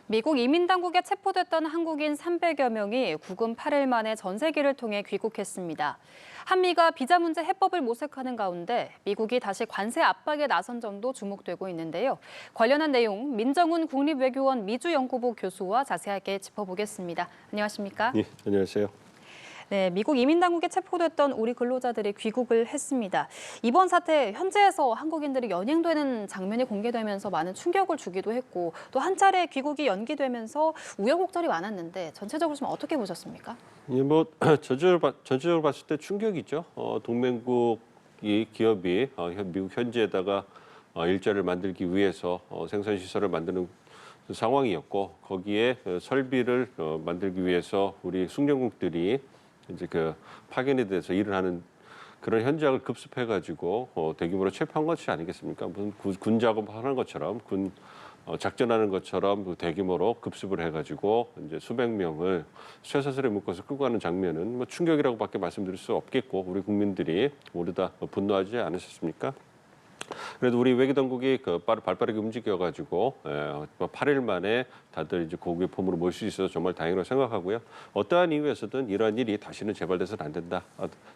미국 이민당국에 체포됐던 한국인 300여 명이 구금 8일 만에 전세기를 통해 귀국했습니다. 한미가 비자 문제 해법을 모색하는 가운데 미국이 다시 관세 압박에 나선 점도 주목되고 있는데요. 관련한 내용 민정훈 국립외교원 미주연구부 교수와 자세하게 짚어보겠습니다. 안녕하십니까? 예, 안녕하세요. 네, 미국 이민당국에 체포됐던 우리 근로자들이 귀국을 했습니다. 이번 사태 현지에서 한국인들이 연행되는 장면이 공개되면서 많은 충격을 주기도 했고 또 한 차례 귀국이 연기되면서 우여곡절이 많았는데 전체적으로 좀 어떻게 보셨습니까? 예, 전체적으로 봤을 때 충격이죠. 동맹국이 기업이 미국 현지에다가 일자리를 만들기 위해서 생산 시설을 만드는 상황이었고 거기에 설비를 만들기 위해서 우리 숙련국들이 이제 그 파견에 대해서 일을 하는 그런 현장을 급습해가지고 대규모로 체포한 것이 아니겠습니까? 무슨 군 작업하는 것처럼 작전하는 것처럼 그 대규모로 급습을 해가지고 이제 수백 명을 쇠사슬에 묶어서 끌고 가는 장면은 뭐 충격이라고밖에 말씀드릴 수 없겠고 우리 국민들이 모두 다 분노하지 않으셨습니까? 그래도 우리 외교당국이 발빠르게 움직여가지고 8일 만에 다들 이제 고국의 폼으로 몰 수 있어서 정말 다행이라고 생각하고요. 어떠한 이유에서든 이러한 일이 다시는 재발돼서는 안 된다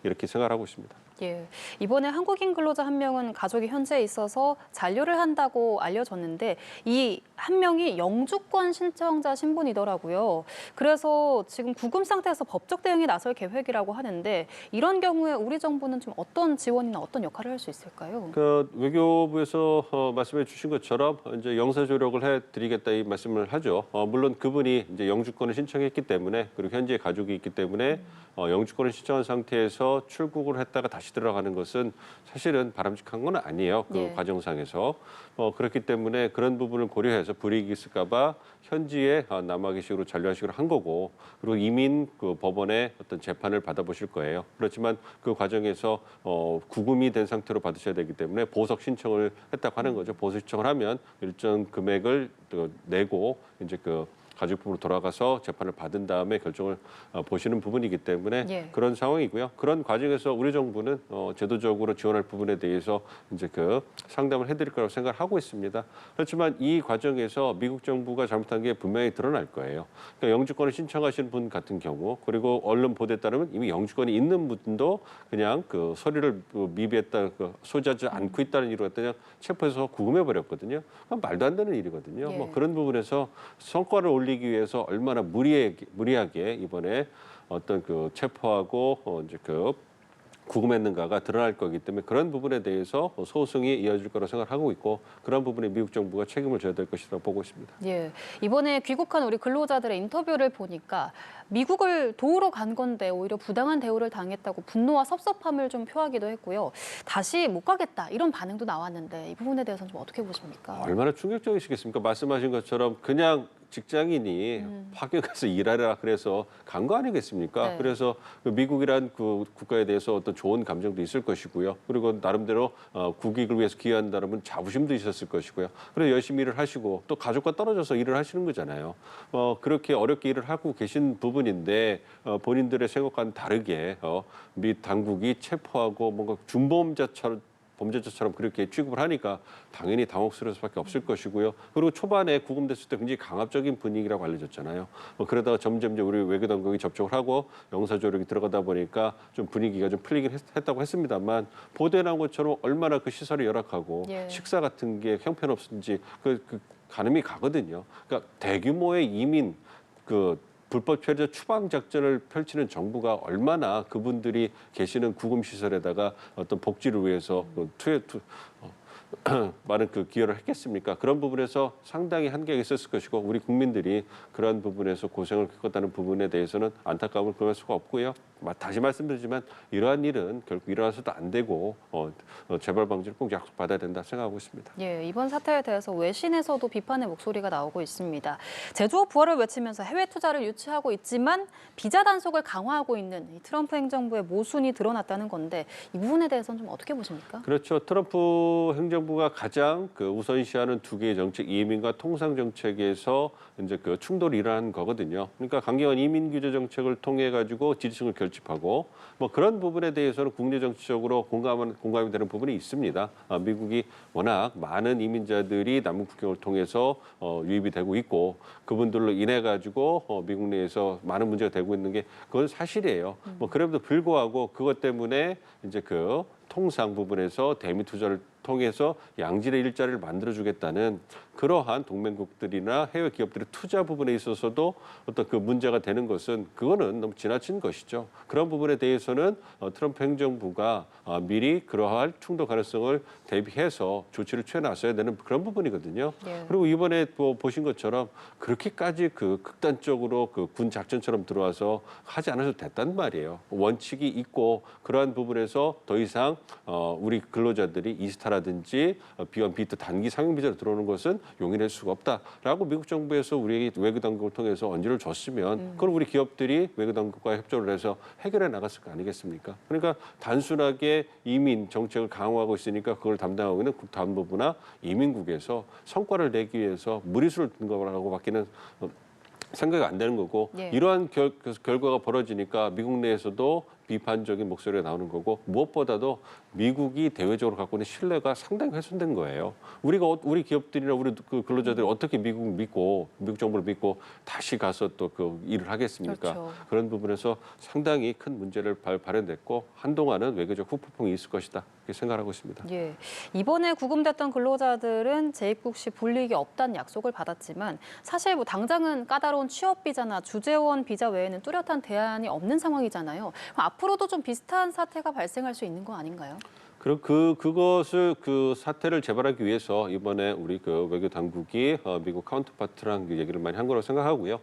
이렇게 생각하고 있습니다. 예, 이번에 한국인 근로자 한 명은 가족이 현지에 있어서 잔류를 한다고 알려졌는데 이 한 명이 영주권 신청자 신분이더라고요. 그래서 지금 구금 상태에서 법적 대응에 나설 계획이라고 하는데 이런 경우에 우리 정부는 좀 어떤 지원이나 어떤 역할을 할 수 있을까요? 외교부에서 말씀해 주신 것처럼 이제 영사 조력을 해드리겠다 이 말씀을 하죠. 물론 그분이 이제 영주권을 신청했기 때문에 그리고 현지에 가족이 있기 때문에 영주권을 신청한 상태에서 출국을 했다가 다시 들어가는 것은 사실은 바람직한 건 아니에요. 그 과정상에서 그렇기 때문에 그런 부분을 고려해서 불이익이 있을까봐 현지에 남아계식으로 잔류하식으로 한 거고 그리고 이민 그 법원의 어떤 재판을 받아보실 거예요. 그렇지만 그 과정에서 구금이 된 상태로 받으셔야 되기 때문에 보석 신청을 했다고 하는 거죠. 보석 신청을 하면 일정 금액을 내고 이제 그 가족부로 돌아가서 재판을 받은 다음에 결정을 보시는 부분이기 때문에 그런 상황이고요. 그런 과정에서 우리 정부는 제도적으로 지원할 부분에 대해서 이제 그 상담을 해드릴 거라고 생각하고 있습니다. 그렇지만 이 과정에서 미국 정부가 잘못한 게 분명히 드러날 거예요. 그러니까 영주권을 신청하신 분 같은 경우 그리고 언론 보도에 따르면 이미 영주권이 있는 분도 그냥 그 서류를 미비했다, 소지하지 않고 있다는 이유로 그냥 체포해서 구금해 버렸거든요. 말도 안 되는 일이거든요. 뭐 그런 부분에서 성과를 올리기 위해서 얼마나 무리하게 이번에 어떤 그 체포하고 이제 그 구금했는가가 드러날 거기 때문에 그런 부분에 대해서 소송이 이어질 거라고 생각하고 있고 그런 부분에 미국 정부가 책임을 져야 될 것이라고 보고 있습니다. 예, 이번에 귀국한 우리 근로자들의 인터뷰를 보니까 미국을 도우러 간 건데 오히려 부당한 대우를 당했다고 분노와 섭섭함을 좀 표하기도 했고요. 다시 못 가겠다 이런 반응도 나왔는데 이 부분에 대해서는 좀 어떻게 보십니까? 얼마나 충격적이시겠습니까? 말씀하신 것처럼 그냥 직장인이 파견 가서 일하라 그래서 간 거 아니겠습니까? 네. 그래서 그 미국이란 그 국가에 대해서 어떤 좋은 감정도 있을 것이고요. 그리고 나름대로 국익을 위해서 기여한다는 자부심도 있었을 것이고요. 그래서 열심히 일을 하시고 또 가족과 떨어져서 일을 하시는 거잖아요. 그렇게 어렵게 일을 하고 계신 부분인데 본인들의 생각과는 다르게 미 당국이 체포하고 뭔가 범죄자처럼 그렇게 취급을 하니까 당연히 당혹스러울 수밖에 없을 것이고요. 그리고 초반에 구금됐을 때 굉장히 강압적인 분위기라고 알려졌잖아요. 그러다가 점점 이제 우리 외교당국이 접촉을 하고 영사조력이 들어가다 보니까 좀 분위기가 좀 풀리긴 했다고 했습니다만 보도에 나온 것처럼 얼마나 그 시설이 열악하고 식사 같은 게 형편없은지 그 가늠이 가거든요. 그러니까 대규모의 이민 불법 체류 추방 작전을 펼치는 정부가 얼마나 그분들이 계시는 구금 시설에다가 어떤 복지를 위해서 많은 기여를 했겠습니까? 그런 부분에서 상당히 한계가 있었을 것이고 우리 국민들이 그런 부분에서 고생을 겪었다는 부분에 대해서는 안타까움을 금할 수가 없고요. 다시 말씀드리지만 이러한 일은 결국 일어나서도 안 되고 재발 방지를 꼭 약속받아야 된다 생각하고 있습니다. 예, 이번 사태에 대해서 외신에서도 비판의 목소리가 나오고 있습니다. 제조업 부활을 외치면서 해외 투자를 유치하고 있지만 비자 단속을 강화하고 있는 이 트럼프 행정부의 모순이 드러났다는 건데 이 부분에 대해서는 좀 어떻게 보십니까? 그렇죠. 트럼프 행정부 정부가 가장 그 우선시하는 두 개의 정책, 이민과 통상 정책에서 이제 그 충돌이 일어난 거거든요. 그러니까 강경한 이민 규제 정책을 통해 가지고 지지층을 결집하고 뭐 그런 부분에 대해서는 국내 정치적으로 공감이 되는 부분이 있습니다. 미국이 워낙 많은 이민자들이 남북 국경을 통해서 유입이 되고 있고 그분들로 인해 가지고 미국 내에서 많은 문제가 되고 있는 게 그건 사실이에요. 뭐 그럼에도 불구하고 그것 때문에 이제 그 통상 부분에서 대미 투자를 통해서 양질의 일자리를 만들어주겠다는 그러한 동맹국들이나 해외 기업들의 투자 부분에 있어서도 어떤 그 문제가 되는 것은 그거는 너무 지나친 것이죠. 그런 부분에 대해서는 트럼프 행정부가 미리 그러할 충돌 가능성을 대비해서 조치를 취해 나서야 되는 그런 부분이거든요. 예. 그리고 이번에 뭐 보신 것처럼 그렇게까지 그 극단적으로 그 군 작전처럼 들어와서 하지 않아도 됐단 말이에요. 원칙이 있고 그러한 부분에서 더 이상 우리 근로자들이 이스타라든지 B1, B2 단기 상용 비자로 들어오는 것은 용인할 수가 없다라고 미국 정부에서 우리 외교 당국을 통해서 언지를 줬으면 그걸 우리 기업들이 외교 당국과 협조를 해서 해결해 나갔을 거 아니겠습니까? 그러니까 단순하게 이민 정책을 강화하고 있으니까 그걸 담당하고 있는 국토안보부나 이민국에서 성과를 내기 위해서 무리수를 둔 거라고밖에는 생각이 안 되는 거고 예. 이러한 결과가 벌어지니까 미국 내에서도 비판적인 목소리가 나오는 거고 무엇보다도 미국이 대외적으로 갖고 있는 신뢰가 상당히 훼손된 거예요. 우리 기업들이나 우리 그 근로자들이 어떻게 미국 믿고 미국 정부를 믿고 다시 가서 또 그 일을 하겠습니까? 그렇죠. 그런 부분에서 상당히 큰 문제를 발현됐고 한동안은 외교적 후폭풍이 있을 것이다 이렇게 생각하고 있습니다. 예. 이번에 구금됐던 근로자들은 재입국 시 불이익이 없다는 약속을 받았지만 사실 뭐 당장은 까다로운 취업 비자나 주재원 비자 외에는 뚜렷한 대안이 없는 상황이잖아요. 그럼 앞으로도 좀 비슷한 사태가 발생할 수 있는 거 아닌가요? 그리고 그것을 그 사태를 재발하기 위해서 이번에 우리 그 외교 당국이 미국 카운터파트랑 얘기를 많이 한 거라고 생각하고요.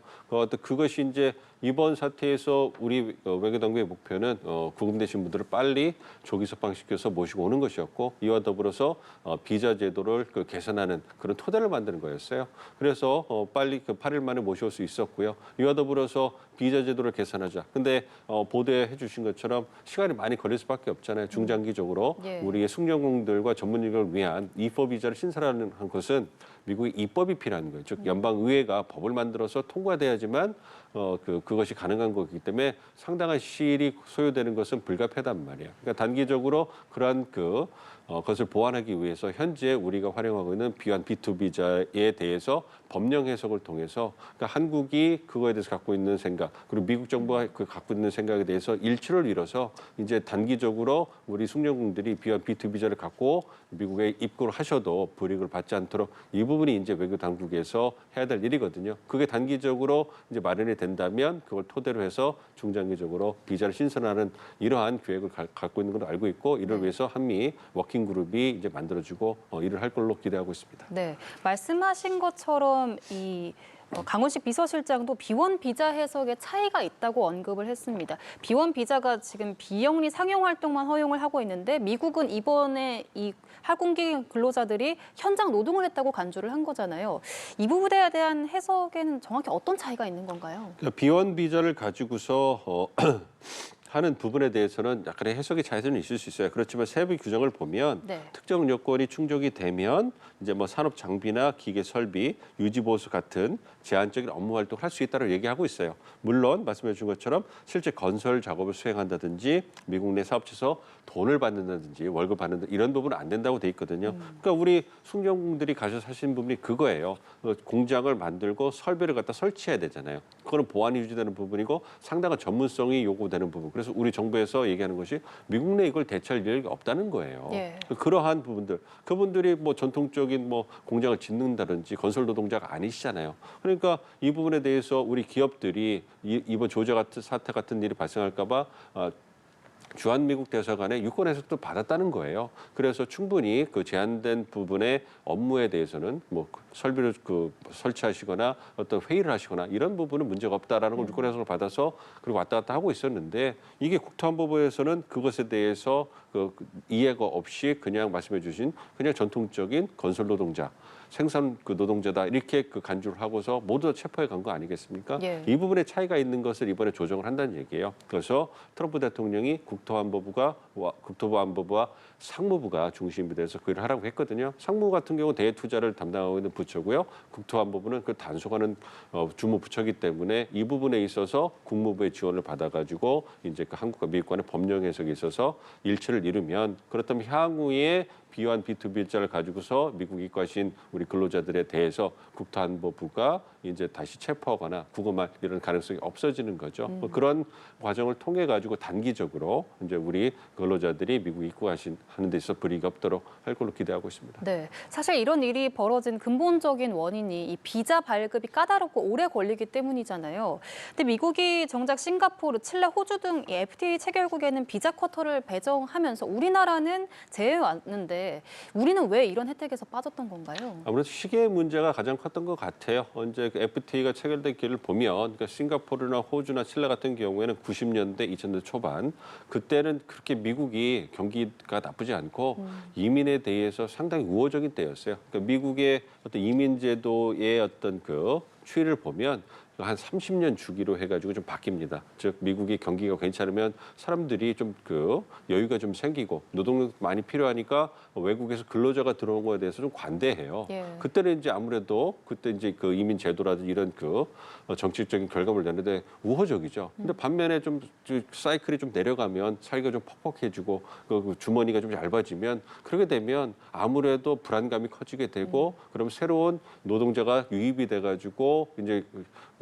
그것이 이제 이번 사태에서 우리 외교 당국의 목표는 구금되신 분들을 빨리 조기 석방시켜서 모시고 오는 것이었고 이와 더불어서 비자 제도를 그 개선하는 그런 토대를 만드는 거였어요. 그래서 빨리 그 8일 만에 모셔올 수 있었고요. 이와 더불어서 비자 제도를 개선하자. 근데 보도해 주신 것처럼 시간이 많이 걸릴 수밖에 없잖아요. 중장기적으로 예. 우리의 숙련공들과 전문직을 위한 E4 비자를 신설하는 것은 미국의 입법이 필요한 거예요. 즉 연방의회가 법을 만들어서 통과돼야지만 그것이 가능한 거기 때문에 상당한 시일이 소요되는 것은 불가피하단 말이에요. 그러니까 단기적으로 그러한 것을 보완하기 위해서 현재 우리가 활용하고 있는 B1, B2 비자에 대해서 법령 해석을 통해서 그러니까 한국이 그거에 대해서 갖고 있는 생각 그리고 미국 정부가 그 갖고 있는 생각에 대해서 일치를 이뤄서 이제 단기적으로 우리 숙련공들이 B1, B2 비자를 갖고 미국에 입국을 하셔도 불이익을 받지 않도록 이 부분이 이제 외교 당국에서 해야 될 일이거든요. 그게 단기적으로 이제 마련이 된다면 그걸 토대로 해서 중장기적으로 비자를 신설하는 이러한 계획을 갖고 있는 걸로 알고 있고 이를 위해서 한미 워킹 그룹이 이제 만들어지고 일을 할 걸로 기대하고 있습니다. 네, 말씀하신 것처럼 강훈식 비서실장도 B1 비자 해석에 차이가 있다고 언급을 했습니다. B1 비자가 지금 비영리 상용 활동만 허용을 하고 있는데 미국은 이번에 이 항공기 근로자들이 현장 노동을 했다고 간주를 한 거잖아요. 이 부분에 대한 해석에는 정확히 어떤 차이가 있는 건가요? 그러니까 B1 비자를 가지고서 하는 부분에 대해서는 약간의 해석의 차이는 있을 수 있어요. 그렇지만 세부 규정을 보면 네. 특정 요건이 충족이 되면 이제 뭐 산업 장비나 기계 설비, 유지 보수 같은 제한적인 업무 활동을 할 수 있다고 얘기하고 있어요. 물론 말씀해 주신 것처럼 실제 건설 작업을 수행한다든지 미국 내 사업체에서 돈을 받는다든지 월급 받는다 이런 부분은 안 된다고 돼 있거든요. 그러니까 우리 숙련공들이 가셔서 하시는 부분이 그거예요. 공장을 만들고 설비를 갖다 설치해야 되잖아요. 그거는 보안이 유지되는 부분이고 상당한 전문성이 요구되는 부분. 그래서 우리 정부에서 얘기하는 것이 미국 내 이걸 대체할 여력이 없다는 거예요. 예. 그러한 부분들, 그분들이 뭐 전통적인 뭐 공장을 짓는다든지 건설 노동자가 아니시잖아요. 그러니까 이 부분에 대해서 우리 기업들이 이번 조제 같은 사태 같은 일이 발생할까봐 주한미국 대사관의 유권 해석도 받았다는 거예요. 그래서 충분히 그 제한된 부분의 업무에 대해서는 뭐 설비를 설치하시거나 어떤 회의를 하시거나 이런 부분은 문제가 없다라는 걸 유권 해석을 받아서 그리고 왔다 갔다 하고 있었는데 이게 국토안보부에서는 그것에 대해서 이해가 없이 그냥 말씀해 주신 그냥 전통적인 건설 노동자 생산 노동자다 이렇게 간주를 하고서 모두 체포해 간 거 아니겠습니까? 예. 이 부분에 차이가 있는 것을 이번에 조정을 한다는 얘기예요. 그래서 트럼프 대통령이 국토부 안보부와 상무부가 중심이 돼서 그 일을 하라고 했거든요. 상무부 같은 경우 대투자를 담당하고 있는 부처고요. 국토안보부는 그 단속하는 주무 부처이기 때문에 이 부분에 있어서 국무부의 지원을 받아가지고 이제 그 한국과 미국 간의 법령 해석에 있어서 일치를 이루면 그렇다면 향후에 비환 B2B 일자를 가지고서 미국 이과신 우리 근로자들에 대해서 국토안보부가 이제 다시 체포하거나 구금할 이런 가능성이 없어지는 거죠. 그런 과정을 통해 가지고 단기적으로 이제 우리 근로자들이 미국 입국하는 데 있어서 불이익이 없도록 할 걸로 기대하고 있습니다. 네, 사실 이런 일이 벌어진 근본적인 원인이 이 비자 발급이 까다롭고 오래 걸리기 때문이잖아요. 근데 미국이 정작 싱가포르, 칠레, 호주 등 이 FTA 체결국에는 비자 쿼터를 배정하면서 우리나라는 제외왔는데 우리는 왜 이런 혜택에서 빠졌던 건가요? 아무래도 시기의 문제가 가장 컸던 것 같아요. 언제 그 FTA가 체결된 기를 보면 그러니까 싱가포르나 호주나 칠레 같은 경우에는 90년대, 2000년대 초반 그때는 그렇게 미국이 경기가 나쁘지 않고 이민에 대해서 상당히 우호적인 때였어요. 그러니까 미국의 어떤 이민 제도의 어떤 그 추이를 보면 한 30년 주기로 해가지고 좀 바뀝니다. 즉 미국이 경기가 괜찮으면 사람들이 좀 그 여유가 좀 생기고 노동력 많이 필요하니까 외국에서 근로자가 들어온 거에 대해서 좀 관대해요. 예. 그때는 이제 아무래도 그때 이제 그 이민 제도라든지 이런 그 정치적인 결과물 내는데 우호적이죠. 근데 반면에 좀 사이클이 좀 내려가면 사이가 좀 퍽퍽해지고 그 주머니가 좀 얇아지면 그렇게 되면 아무래도 불안감이 커지게 되고 그럼 새로운 노동자가 유입이 돼가지고 이제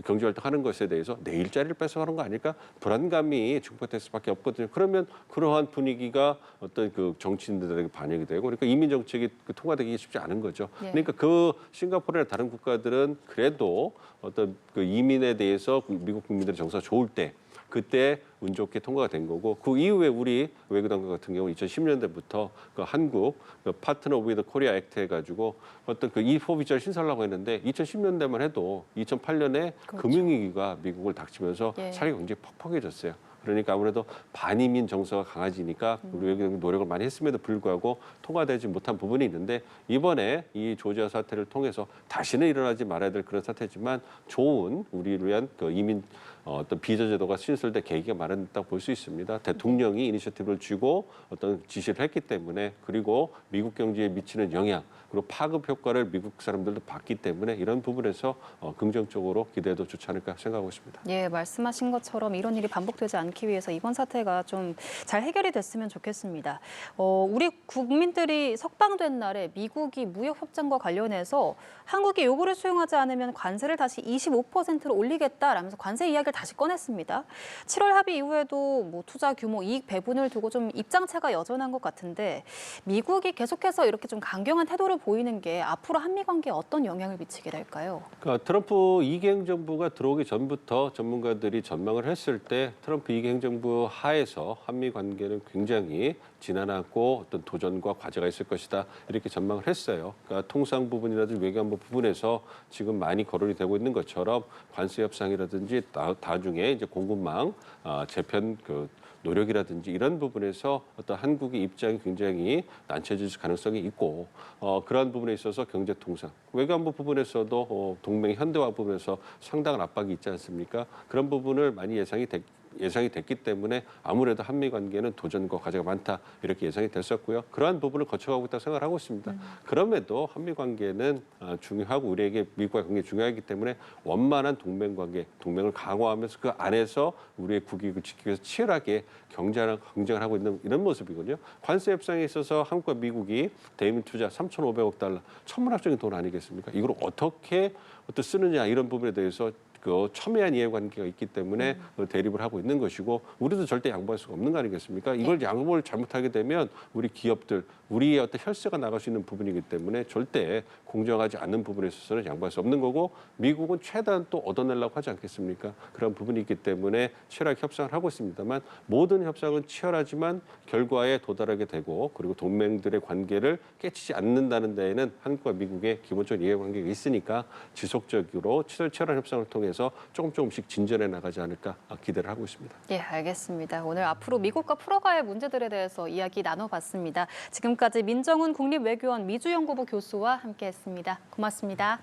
경제활동하는 것에 대해서 내 일자리를 뺏어가는 거 아닐까 불안감이 증폭될 수밖에 없거든요. 그러면 그러한 분위기가 어떤 그 정치인들에게 반영이 되고 그러니까 이민 정책이 통과되기 쉽지 않은 거죠. 예. 그러니까 그 싱가포르나 다른 국가들은 그래도 어떤 그 이민에 대해서 미국 국민들의 정서가 좋을 때 그때 운 좋게 통과가 된 거고 그 이후에 우리 외교당국 같은 경우 2010년대부터 그 한국 그 파트너 위드 코리아 액트 해가지고 어떤 그 E4 비자를 신설하려고 했는데 2010년대만 해도 2008년에 그렇죠. 금융위기가 미국을 닥치면서 예. 사회가 굉장히 퍽퍽해졌어요. 그러니까 아무래도 반이민 정서가 강해지니까 우리 외교당국이 노력을 많이 했음에도 불구하고 통과되지 못한 부분이 있는데 이번에 이 조지아 사태를 통해서 다시는 일어나지 말아야 될 그런 사태지만 좋은 우리를 위한 그 이민 어떤 비자 제도가 신설될 계기가 마련됐다고 볼 수 있습니다. 대통령이 이니셔티브를 쥐고 어떤 지시를 했기 때문에 그리고 미국 경제에 미치는 영향 그리고 파급 효과를 미국 사람들도 봤기 때문에 이런 부분에서 긍정적으로 기대해도 좋지 않을까 생각하고 있습니다. 예, 말씀하신 것처럼 이런 일이 반복되지 않기 위해서 이번 사태가 좀 잘 해결이 됐으면 좋겠습니다. 우리 국민들이 석방된 날에 미국이 무역 협정과 관련해서 한국이 요구를 수용하지 않으면 관세를 다시 25%로 올리겠다라면서 관세 이야기를 다시 꺼냈습니다. 7월 합의 이후에도 뭐 투자 규모, 이익 배분을 두고 좀 입장차가 여전한 것 같은데 미국이 계속해서 이렇게 좀 강경한 태도를 보이는 게 앞으로 한미 관계에 어떤 영향을 미치게 될까요? 그러니까 트럼프 2기 행정부가 들어오기 전부터 전문가들이 전망을 했을 때 트럼프 2기 행정부 하에서 한미 관계는 굉장히 지난하고 어떤 도전과 과제가 있을 것이다 이렇게 전망을 했어요. 그러니까 통상 부분이라든지 외교안보 부분에서 지금 많이 거론이 되고 있는 것처럼 관세 협상이라든지 나중에 이제 공급망 재편 그 노력이라든지 이런 부분에서 어떤 한국의 입장이 굉장히 난처해질 가능성이 있고 그러한 부분에 있어서 경제통상, 외교안보 부분에서도 동맹 현대화 부분에서 상당한 압박이 있지 않습니까? 그런 부분을 많이 예상이 됐기 때문에 아무래도 한미 관계는 도전과 과제가 많다 이렇게 예상이 됐었고요. 그러한 부분을 거쳐가고 있다고 생각을 하고 있습니다. 그럼에도 한미 관계는 중요하고 우리에게 미국과 굉장히 중요하기 때문에 원만한 동맹 관계, 동맹을 강화하면서 그 안에서 우리의 국익을 지키기 위해서 치열하게 경쟁을 하고 있는 이런 모습이거든요. 관세 협상에 있어서 한국과 미국이 대미 투자 3,500억 달러, 천문학적인 돈 아니겠습니까? 이걸 어떻게 쓰느냐 이런 부분에 대해서 그 첨예한 이해관계가 있기 때문에 대립을 하고 있는 것이고 우리도 절대 양보할 수가 없는 거 아니겠습니까? 이걸 양보를 잘못하게 되면 우리 기업들, 우리의 어떤 혈세가 나갈 수 있는 부분이기 때문에 절대 공정하지 않는 부분에 있어서는 양보할 수 없는 거고 미국은 최대한 또 얻어내려고 하지 않겠습니까? 그런 부분이 있기 때문에 치열하게 협상을 하고 있습니다만 모든 협상은 치열하지만 결과에 도달하게 되고 그리고 동맹들의 관계를 깨치지 않는다는 데에는 한국과 미국의 기본적인 이해관계가 있으니까 지속적으로 치열한 협상을 통해서 조금씩 진전해 나가지 않을까 기대를 하고 있습니다. 예, 알겠습니다. 오늘 앞으로 미국과 풀어가야 할 문제들에 대해서 이야기 나눠봤습니다. 지금까지 민정훈 국립외교원 미주연구부 교수와 함께했습니다. 고맙습니다.